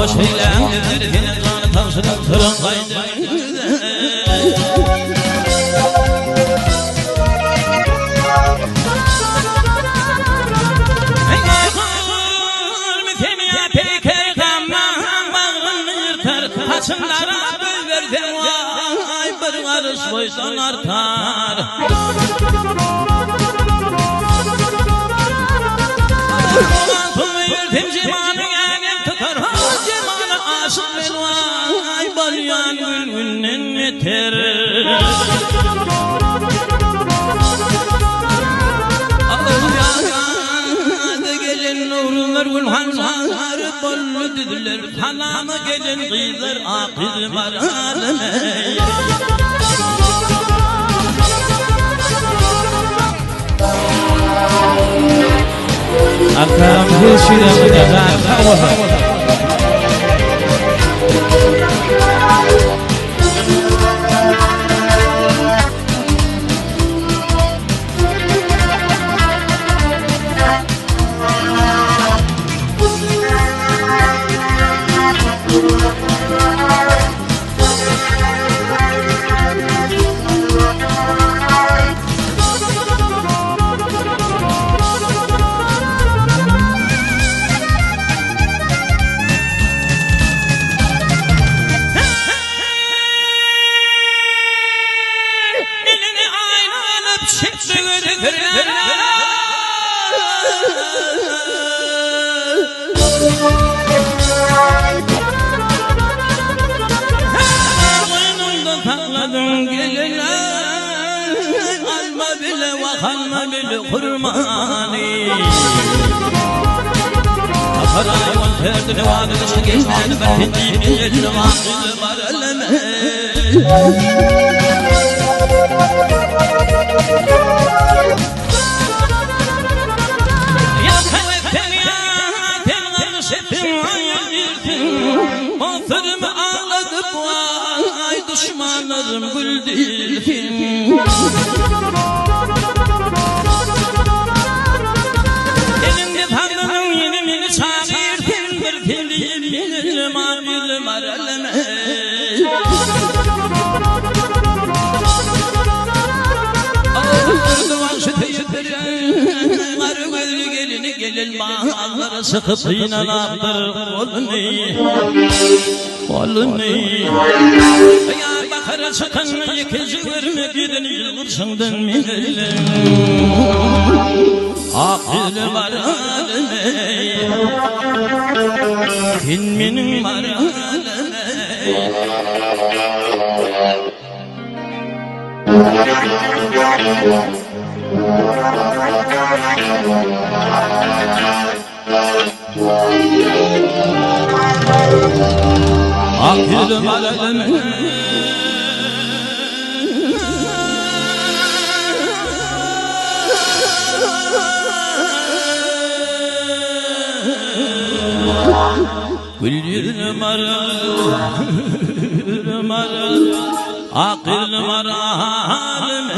Toş eylem dertine kanı tavşının tırın kaydı. Mütemiye peyker kamman bağını yırtar, kaçınlara böl verdim vay, bir karış boysan artar. Mantımı yırtım cimanı yenim tutar, aşık ben vay, balyan gül günden yeter. Ağzı gelen nurlar gülhanlar bollu düdüler, hanamı gelen kızlar akıl var aleme. Akam hışırım yazan kavga. Alma bile kurmani Kafaray vanterdi nevada dışı geçmeni ben hincimin yerini vakılı var eleme Ya kaybetten ya ten karış ettin ayın yırtın Batırımı ağladı bu ay düşmanlarım gül dilfin gelin bağları sıkıp inanaktır kolunu ya bakara çıkan yıkıcı verme birini yılmışından minelim akıl var aleme ilminin var aleme akıl var aleme gül maral akıl maral